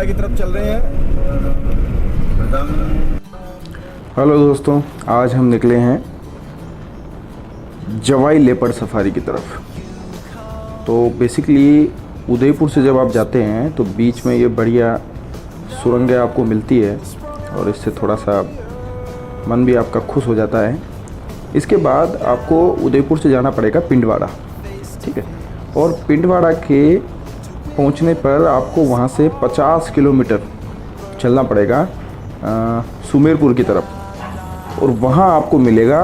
जवाई की तरफ चल रहे हैं। हेलो दोस्तों, आज हम निकले हैं जवाई लेपर्ड सफारी की तरफ। तो बेसिकली उदयपुर से जब आप जाते हैं तो बीच में ये बढ़िया सुरंगें आपको मिलती है और इससे थोड़ा सा मन भी आपका खुश हो जाता है। इसके बाद आपको उदयपुर से जाना पड़ेगा पिंडवाड़ा, ठीक है। और पिंडवाड़ा के पहुंचने पर आपको वहां से 50 किलोमीटर चलना पड़ेगा सुमेरपुर की तरफ, और वहां आपको मिलेगा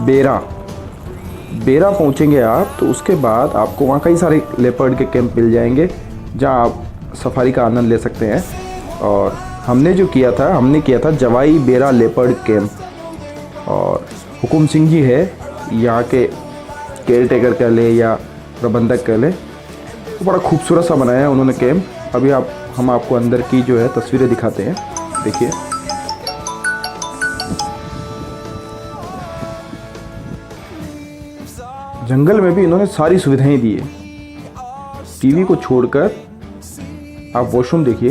बेरा पहुंचेंगे आप तो उसके बाद आपको वहाँ कई सारे लेपर्ड के कैंप मिल जाएंगे जहाँ आप सफारी का आनंद ले सकते हैं। और हमने किया था जवाई बेरा लेपर्ड कैंप, और हुकुम सिंह जी है यहाँ के केयर टेकर कह ले या प्रबंधक कह ले, तो बड़ा खूबसूरत सा बनाया है उन्होंने कैंप। अभी हम आपको अंदर की जो है तस्वीरें दिखाते हैं, देखिए। जंगल में भी इन्होंने सारी सुविधाएं दी है। टीवी को छोड़कर आप वॉशरूम देखिए,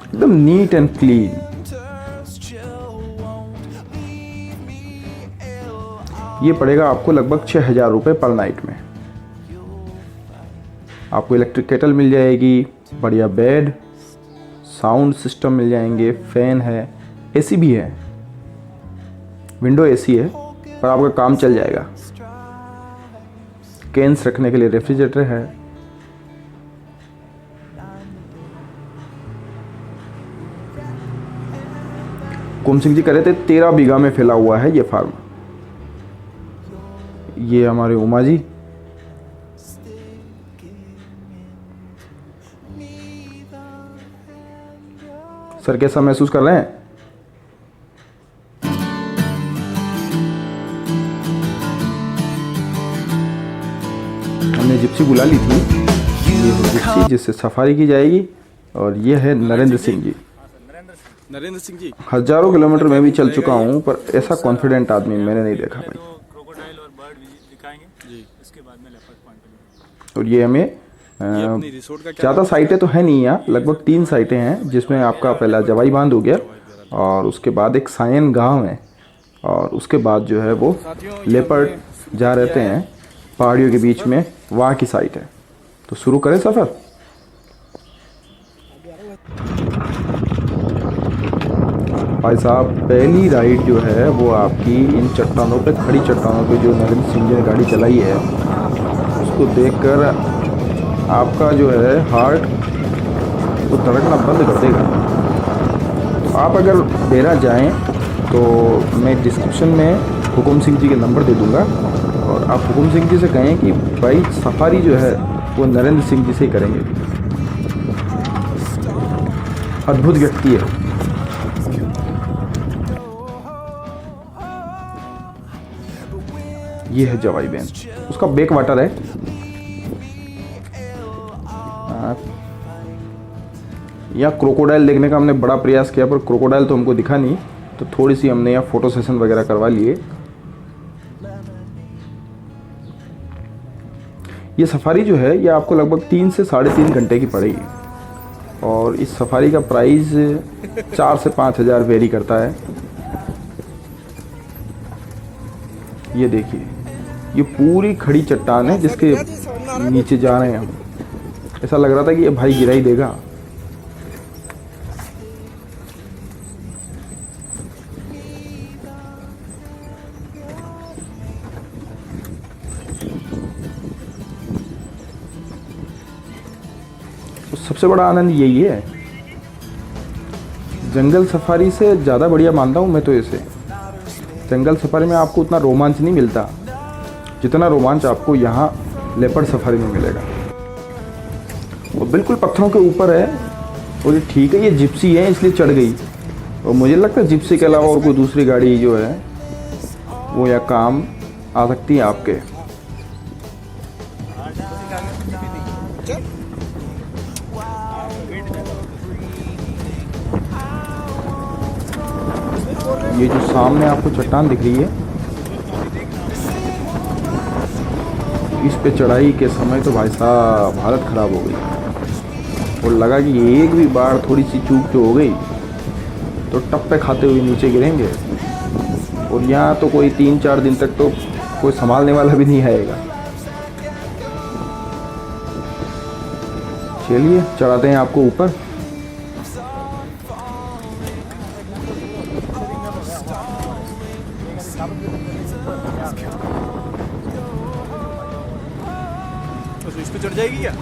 एकदम नीट एंड क्लीन। ये पड़ेगा आपको लगभग 6,000 रुपये पर नाइट में। आपको इलेक्ट्रिक केटल मिल जाएगी, बढ़िया बेड, साउंड सिस्टम मिल जाएंगे, फैन है, एसी भी है, विंडो एसी है, पर आपका काम चल जाएगा। कैंस रखने के लिए रेफ्रिजरेटर है। हुकुम सिंह जी कह रहे थे 13 बीघा में फैला हुआ है ये फार्म। ये हमारे उमा जी, सर कैसा महसूस कर रहे हैं? हमने जिप्सी बुला ली थी, ये है जिप्सी जिससे सफारी की जाएगी, और ये है नरेंद्र सिंह जी। नरेंद्र सिंह जी, हजारों किलोमीटर मैं भी चल चुका हूँ, पर ऐसा कॉन्फिडेंट आदमी मैंने नहीं देखा भाई। क्रोकोडाइल और बर्ड दिखाएंगे जी, इसके बाद में लेपर्ड पॉइंट। और ये हमें ज़्यादा साइटें तो है नहीं यहाँ, लगभग 3 साइटें हैं, जिसमें आपका पहला जवाई बांध हो गया, और उसके बाद एक सायन गांव है, और उसके बाद जो है वो लेपर्ड जा रहते हैं पहाड़ियों के बीच में, वहाँ की साइट है। तो शुरू करें सफ़र। भाई साहब, पहली राइड जो है वो आपकी इन चट्टानों पे, खड़ी चट्टानों पे जो नरेंद्र सिंह जी ने गाड़ी चलाई है, उसको देखकर आपका जो है हार्ट वो धड़कना बंद कर देगा। तो आप अगर बेरा जाएं तो मैं डिस्क्रिप्शन में हुकुम सिंह जी के नंबर दे दूंगा, और आप हुकुम सिंह जी से कहें कि भाई सफारी जो है वो नरेंद्र सिंह जी से ही करेंगे। अद्भुत व्यक्ति है। ये है जवाई बैन, उसका बैक वाटर है। यहाँ क्रोकोडाइल देखने का हमने बड़ा प्रयास किया, पर क्रोकोडाइल तो हमको दिखा नहीं, तो थोड़ी सी हमने यहाँ फोटो सेशन वगैरह करवा लिए। ये सफारी जो है ये आपको लगभग 3 से 3.5 घंटे की पड़ेगी, और इस सफारी का प्राइस 4 से 5 हज़ार वेरी करता है। ये देखिए, ये पूरी खड़ी चट्टान है जिसके नीचे जा रहे हैं हम। ऐसा लग रहा था कि ये भाई गिरा ही देगा। तो सबसे बड़ा आनंद यही है। जंगल सफारी से ज़्यादा बढ़िया मानता हूँ मैं तो इसे। जंगल सफारी में आपको उतना रोमांच नहीं मिलता जितना रोमांच आपको यहाँ लेपर्ड सफारी में मिलेगा। और बिल्कुल पत्थरों के ऊपर है, और ये ठीक है, ये जिप्सी है इसलिए चढ़ गई, और मुझे लगता है जिप्सी के अलावा और कोई दूसरी गाड़ी जो है वो यहाँ काम आ सकती है आपके। ये जो सामने आपको चट्टान दिख रही है इस पे चढ़ाई के समय तो भाई साहब हालत ख़राब हो गई और लगा कि एक भी बार थोड़ी सी चूक जो हो गई तो टप्पे खाते हुए नीचे गिरेंगे। और यहाँ तो कोई 3-4 दिन तक तो कोई संभालने वाला भी नहीं आएगा। चलिए चढ़ाते हैं आपको ऊपर। तो इस पे चढ़ जाएगी क्या?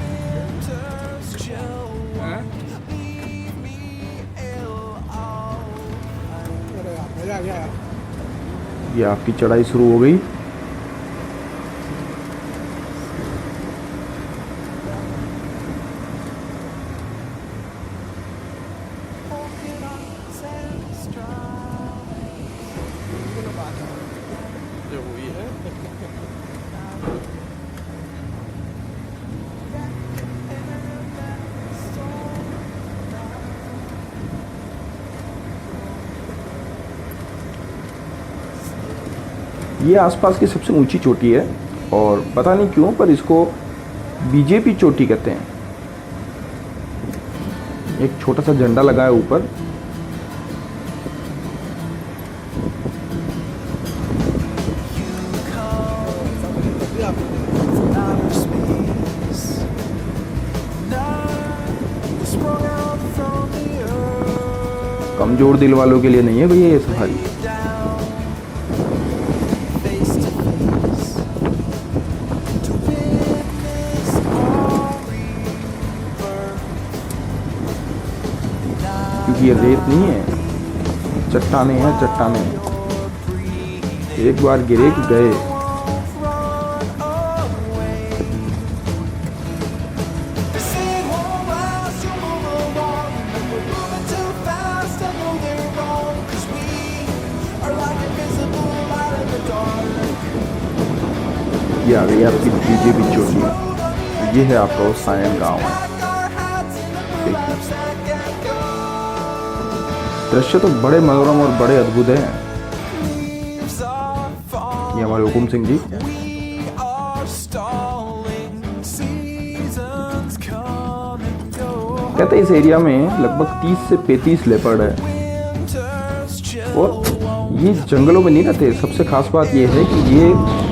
ये आपकी चढ़ाई शुरू हो गई। जो हुई है ये आसपास की सबसे ऊंची चोटी है और पता नहीं क्यों पर इसको बीजेपी चोटी कहते हैं। एक छोटा सा झंडा लगा है ऊपर। कमजोर दिल वालों के लिए नहीं है भैया ये सफारी। क्योंकि ये रेत नहीं है, चट्टाने हैं चट्टाने। एक बार गिरे कि गए। ये आ गई आपकी बीजेपी चोटी। ये है आपका वो सायन गाँव है। दृश्य तो बड़े मनोरम और बड़े अद्भुत हैं। ये हमारे हुकुम सिंह जी। कहते हैं इस एरिया में लगभग 30 से 35 लेपर्ड है और ये जंगलों में नहीं रहते। सबसे खास बात ये है कि ये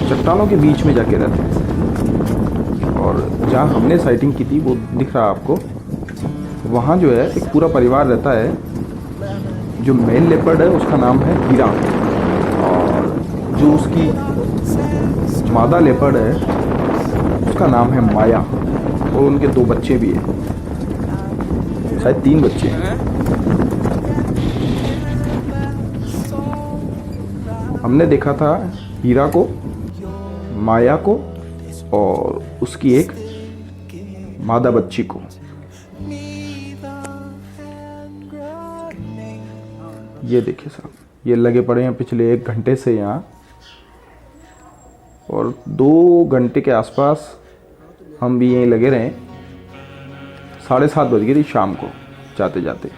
चट्टानों के बीच में जाके रहते हैं। और जहाँ हमने साइटिंग की थी वो दिख रहा है आपको, वहाँ जो है एक पूरा परिवार रहता है। जो मेल लेपर्ड है उसका नाम है हीरा और जो उसकी मादा लेपर्ड है उसका नाम है माया और उनके 2 बच्चे भी हैं, शायद 3 बच्चे हैं। हमने देखा था हीरा को, माया को और उसकी एक मादा बच्ची को। ये देखिए साहब, ये लगे पड़े हैं पिछले 1 घंटे से यहाँ और 2 घंटे के आसपास हम भी यहीं लगे रहे। 7:30 बज गई थी शाम को जाते जाते।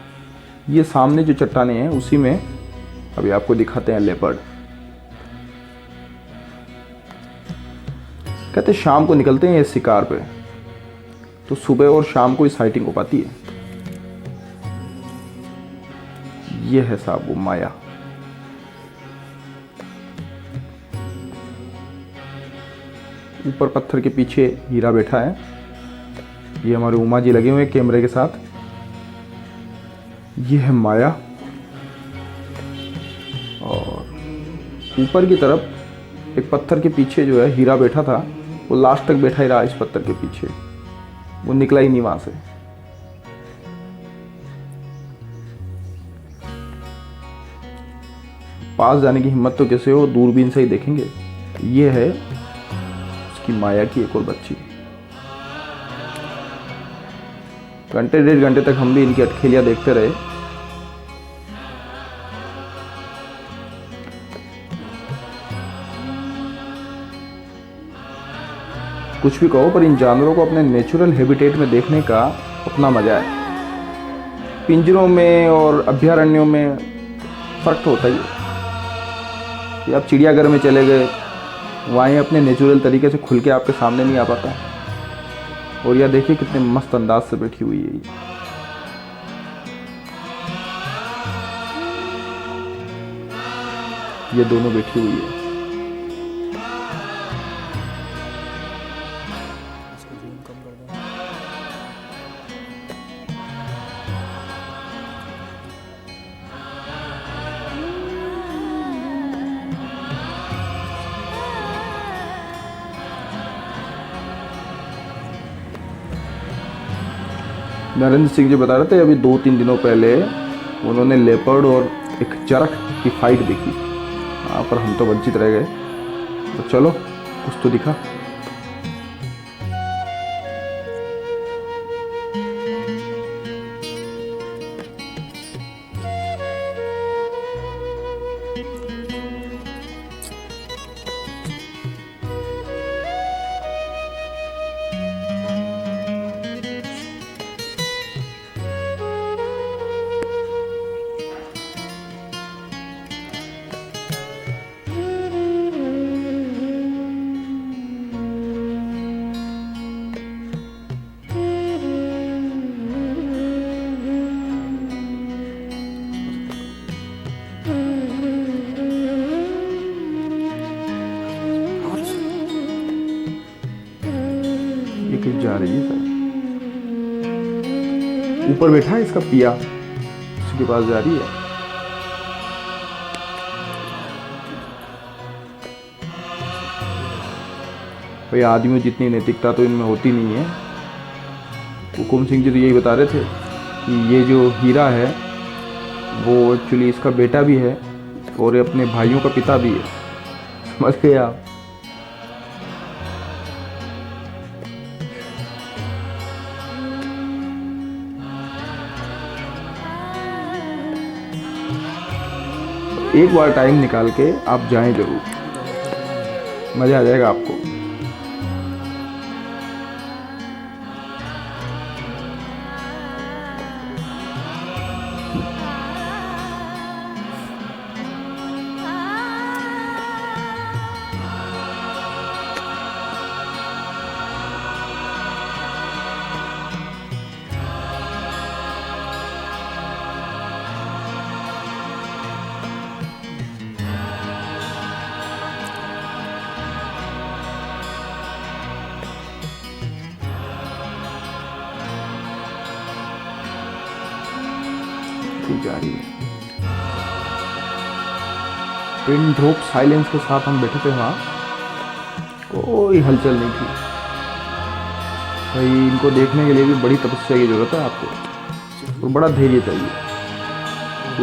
ये सामने जो चट्टाने हैं उसी में अभी आपको दिखाते हैं लेपर्ड। कहते शाम को निकलते हैं ये शिकार पे, तो सुबह और शाम को इस साइटिंग हो पाती है। ये है साहब वो माया। ऊपर पत्थर के पीछे हीरा बैठा है। ये हमारे उमा जी लगे हुए हैं कैमरे के साथ। ये है माया और ऊपर की तरफ एक पत्थर के पीछे जो है हीरा बैठा था, वो लास्ट तक बैठा ही रहा इस पत्थर के पीछे, वो निकला ही नहीं वहां से। पास जाने की हिम्मत तो कैसे हो, दूरबीन से ही देखेंगे। ये है उसकी माया की एक और बच्ची। घंटे 1.5 घंटे तक हम भी इनकी अटखेलियां देखते रहे। कुछ भी कहो पर इन जानवरों को अपने नेचुरल हैबिटेट में देखने का अपना मजा है। पिंजरों में और अभयारण्यों में फर्क तो होता ही है। आप चिड़ियाघर में चले गए, वाएँ अपने नेचुरल तरीके से खुल के आपके सामने नहीं आ पाता। और यह देखिए कितने मस्त अंदाज से बैठी हुई है ये दोनों बैठी हुई है। इसको जूम कम कर दो। नरेंद्र सिंह जी बता रहे थे अभी 2-3 दिनों पहले उन्होंने लेपर्ड और एक चरख की फाइट देखी। हाँ, पर हम तो वंचित रह गए। तो चलो कुछ तो दिखा। कहीं जा रही है सर, ऊपर बैठा है इसका पिया, उसके पास जा रही है। भाई आदमियों जितनी नैतिकता तो इनमें होती नहीं है। हुकुम सिंह जी तो यही बता रहे थे कि ये जो हीरा है वो एक्चुअली इसका बेटा भी है और ये अपने भाइयों का पिता भी है। समझ गए आप? एक बार टाइम निकाल के आप जाएं जरूर, मज़ा आ जाएगा आपको। जा रही है पिन ड्रॉप साइलेंस के साथ हम बैठे थे वहाँ, कोई हलचल नहीं थी। भाई इनको देखने के लिए भी बड़ी तपस्या की जरूरत है आपको और बड़ा धैर्य चाहिए।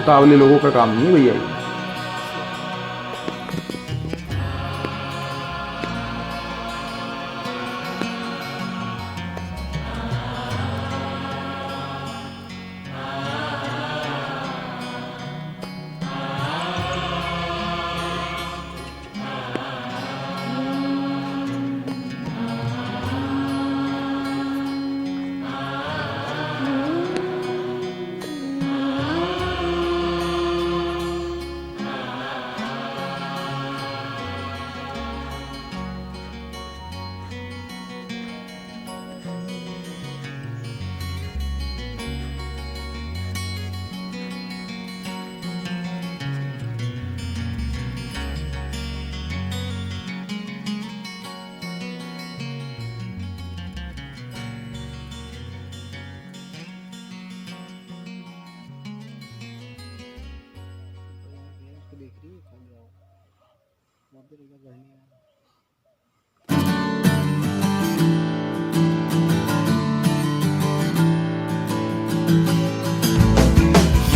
उतावले लोगों का काम नहीं है भैया ये।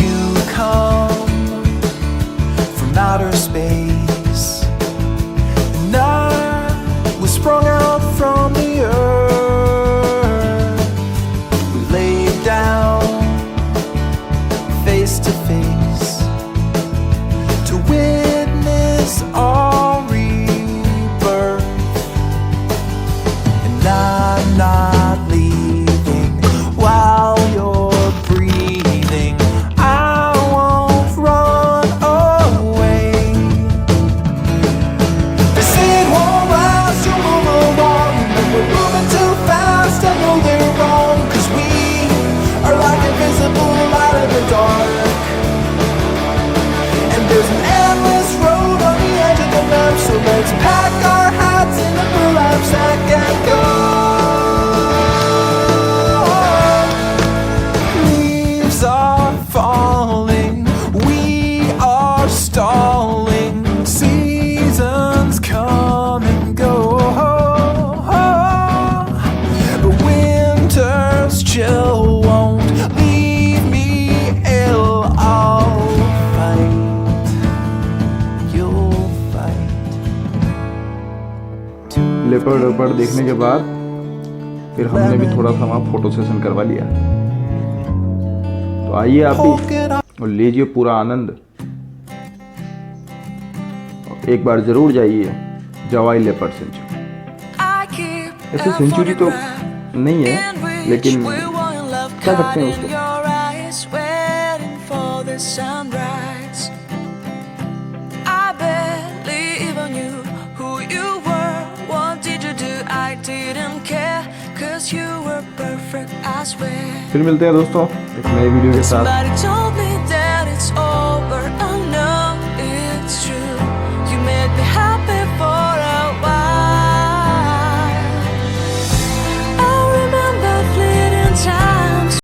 You come from outer space, and I was sprung out from the earth. We laid down face to face to witness our rebirth, and I'm not leaving while you're breathing. I won't run away. They say it won't वेपर्ड देखने के बाद फिर हमने भी थोड़ा सा वहाँ photo session करवा लिया। तो आइए आप भी और लीजिए पूरा आनंद। और एक बार ज़रूर जाइए जवाई लेपर्ड सेंचुरी। ऐसे सेंचुरी तो नहीं है, लेकिन क्या सकते हैं उसको। फिर मिलते हैं दोस्तों एक नए वीडियो के साथ।